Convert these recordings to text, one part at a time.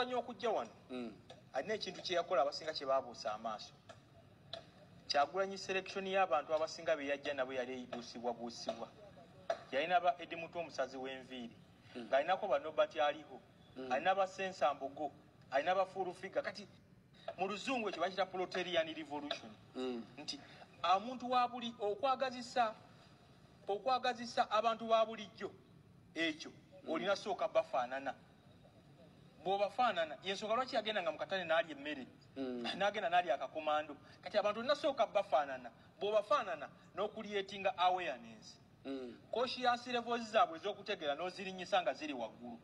Kyagulanyi okujja wano alina ekintu kye yakola abasinga kye baabuusa amaaso. Kyagulanyi selection y'abantu abasinga be yajja nabo yali eyibuusibwa. Yalina ba Edimuto omusazi w'enviiri, ng'alinako ba Nobert aliho, alina ba Sensa Mbogo, alina ba Furufiga. Kati mu luzungu ekyo bakiyita Proletarian Revolution. Nti omuntu wa buli okwagazisa abantu ba bulijjo ekyo olina sooka bafaanana. Bw'obafaanana yensooka lwaki yagenda nga mu katale n'alya emmere n'agenda n'alya akakomando. Kati abantu olina sooka bafaanana. Bw'obafaanana n'okulietinga awareness. Conscience levels zaabwe ez'okutegeera n'ozirinyisa nga ziri waggulu.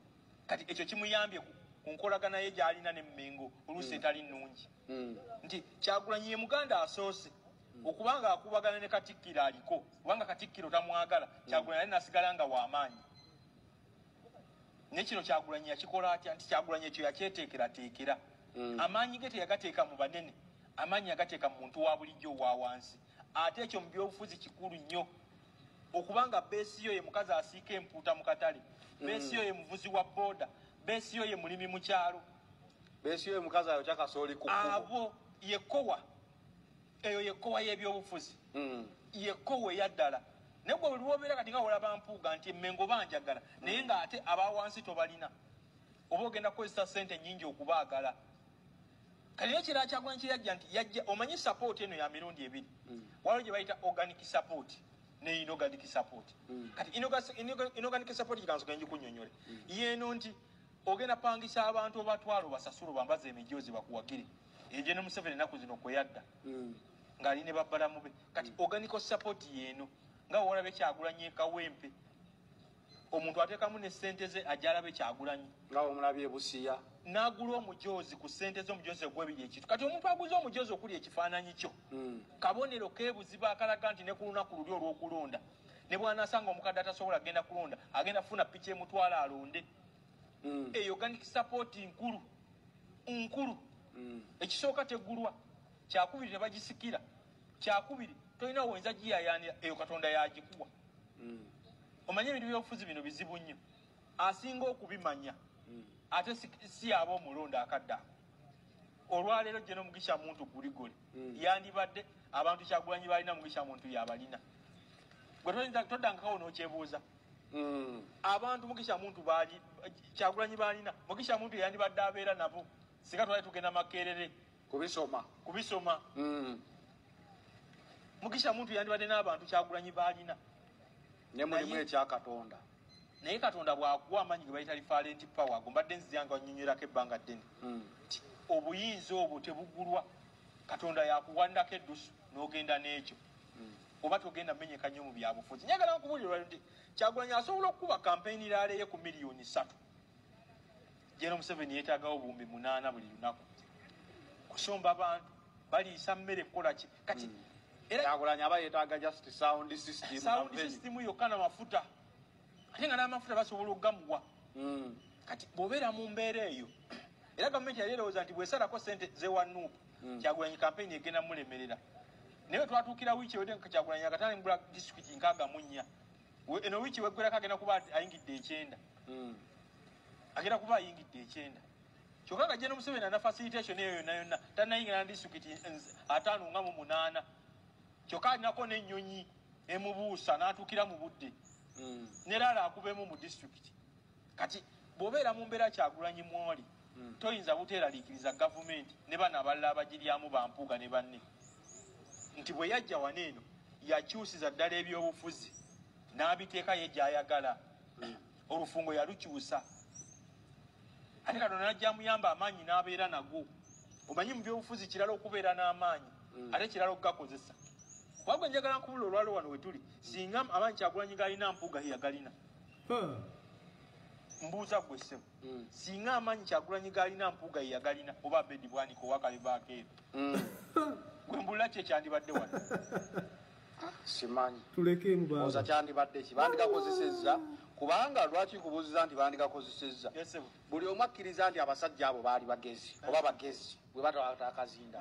Kati ekyo kimuyambye ku nkolagana ye gy'alina ne Mmengo oluusi etali nnungi. Nti Kyagulanyi ye Muganda asoose okubanga akubagana ne Katikkiro aliko, kubanga Katikkiro tamwagala, Kyagulanyi ali nasigala nga w'amaanyi. Ne kino Kyagulanyi yakikola atya? Nti Kyagulanyi ekyo yakyeteekerateekera. Amaanyi ge teyagateeka mu banene, amaanyi yagateeka mu muntu wa bulijjo wa wansi. Ate ekyo mu byobufuzi kikulu nnyo. Okubanga beesi yo ye mukazi asiika empuuta mu katale, beesi yo ye muvuzi wa booda, beesi yo ye mulimi mu kyalo, beesi yo ye mukazi ayo kyakasooli ku kkubo. Abo yekowa, eyo yekowa y'ebyobufuzi, yekowa eyaddala. Naye gwe buli lw'obeera kati nga olaba Mpuuga nti Mmengo banjagala, naye ng'ate abawansi tobalina, oba ogenda kukozesa ssente nnyingi okubaagala. Kati n'ekirala Kyagulanyi kye yajja nti yajja, omanyi support eno ya mirundi ebiri. Waliwo gye bayita organic support ne inorganic support. Kati inorganic support kikansoka njikunyonyole. Yeno nti ogenda pangisa abantu obatwalo basasulu bambaze emijoozi bakuwagire. Eje ne Museveni ennaku zino kwe yadda. Ng'ali ne babbalamu be. Kati organic support yeno nga wolabe Kyagulanyi Kawempe. Omuntu ateekamu ne ssente ze ajalabe Kyagulanyi. Nga omulabye Busiya. N'agula omujoozi ku ssente z'omujoozi ogw'ebiri ekitu. Kati omuntu aguze omujoozi okuli ekifaananyi kyo. Kabonero keebuziba akalaga nti ne ku lunaku luli olw'okulonda. Ne bw'anaasanga omukadde atasobola agenda kulonda, agenda funa piki emutwala alonde. Eyo organic support nkulu. Ekisooka teggulwa. Kyakubiri tebagisikira. Kyakubiri tolina woyinza giyayaanira, eyo Katonda yagikuwa. Omanye ebintu by'obufuzi bino bizibu nnyo. Asinga okubimanya ate si ab'omulonda akadda. Olwaleero gye n'Omugisha Muntu Guligoli yandibadde abantu Kyagulanyi balina Mugisha Muntu yabalina. Gwe toddangako n'okyebuuza. Abantu Mugisha Muntu Kyagulanyi balina, Mugisha Muntu yandibadde abeera nabo singa twali tugenda Makerere kubisoma. Mugisha Muntu yandibadde n'abantu Kyagulanyi balina. Ne mulimu ekya Katonda. Naye Katonda bw'akuwa amaanyi ge bayita referent power, gombadde nzijanga onyonyorako ebbanga ddene. Obuyinza obwo tebuggulwa. Katonda yakuwandako eddusu n'ogenda n'ekyo. Oba togenda menyeka nnyo mu byabufuzi. Njagala nkubuulira nti Kyagulanyi asobola okukuba kampeyini laaleye ku miliyoni 3. General Museveni yeetaagawo buwumbi 8 buli lunaku. Kusomba abantu baliisa mmere kukola ki? Kati Kyagulanyi aba yeetaaga just sound system. Sound system yokka n'amafuta. Ate nga n'amafuta basobola okugamuwa. Kati bw'obeera mu mbeera eyo, era gavumenti yali erowooza nti bw'esalako ssente z'ewanuupu, Kyagulanyi kampeyini egenda mulemerera. Naye twatuukira wiiki ewedde nga Kyagulanyi akatalimbula disitulikiti 64. Eno wiiki weggwerako agenda kuba ayingidde 9. Agenda kuba ayingidde 9. Kyokka nga General Museveni ana facilitation eyo yonna yonna tannayingira na disitulikiti 5 nga mu 8. Kyokka alinako n'ennyonyi emubuusa n'atuukira mu budde. Neraala akubemu mu disitulikiti. Kati bw'obeera mu mbeera Kyagulanyi mwoli, toyinza buteeraliikiriza gavumenti ne bano abalala abagiryamu ba Mpuuga ne banne. Nti bwe yajja wano eno yakyusiza ddala ebyobufuzi n'abiteeka ye gy'ayagala. Olufungo yalukyusa. Ate Katonda n'ajja amuyamba amaanyi n'abeera nago. Omanyi mu byobufuzi kirala okubeera n'amaanyi, ate kirala okugakozesa. Wabwe njagala nkubula olwalo wano we tuli, singa amaanyi Kyagulanyi galina Mpuuga yagalina. Mbuuza gwe ssebo. Singa amaanyi Kyagulanyi galina Mpuuga yagalina, oba Bedi Bwanika owa Kalibaako ero. Gwe mbulira kye kyandibadde wano. Simanyi. Tulekemu baba. Oza kyandibadde ki? Bandigakozesezza. Kubanga lwaki kubuuziza nti bandigakozesezza? Buli omu akkiriza nti abasajja abo baali bagezi oba bagezi bwe batwala akazinda.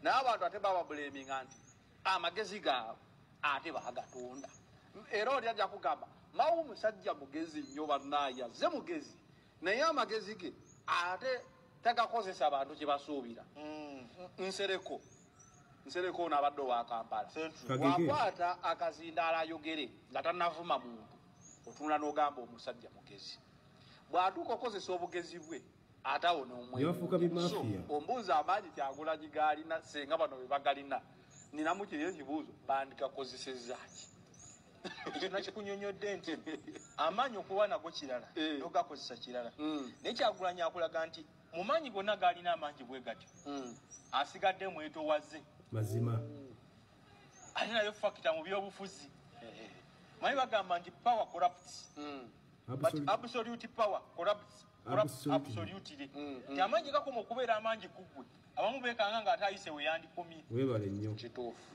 Naye abantu ate baba buleminga nti amagezi gaabwe ate bagatonda. Era oli ajja kugamba mawu musajja mugezi nnyo bannaaye, ze mugezi naye amagezi ge ate tagakozesa abantu kye basuubira. Nsereko n'abadde wa Kampala. Wakwata akazindaala ayogere nga tannavuma muntu otunula n'ogamba omusajja mugezi. Bw'atuuka okozesa obugezi bwe atawona omwe. Ombuuza amaanyi Kyagulanyi gaalina senga bano bwe bagalina. Ninamu kiri ekibuuzo bandikakozesezza ki? Ekyo nakikunyonyodde nti amaanyi okuba nago kirala n'ogakozesa kirala. Naye Kyagulanyi akulaga nti mu maanyi gonna gaalina amangi bwe gatyo asigadde mwetowaze. Mazima. Ate nayo fakita mu byobufuzi. Manyi bagamba nti power corrupts. But absolute power corrupts absolutely. Amaanyi gakoma okubeera amangi kuggwe. Abamu beekanga nga ate ayise we yandikomye. Weebale nnyo. Kituufu.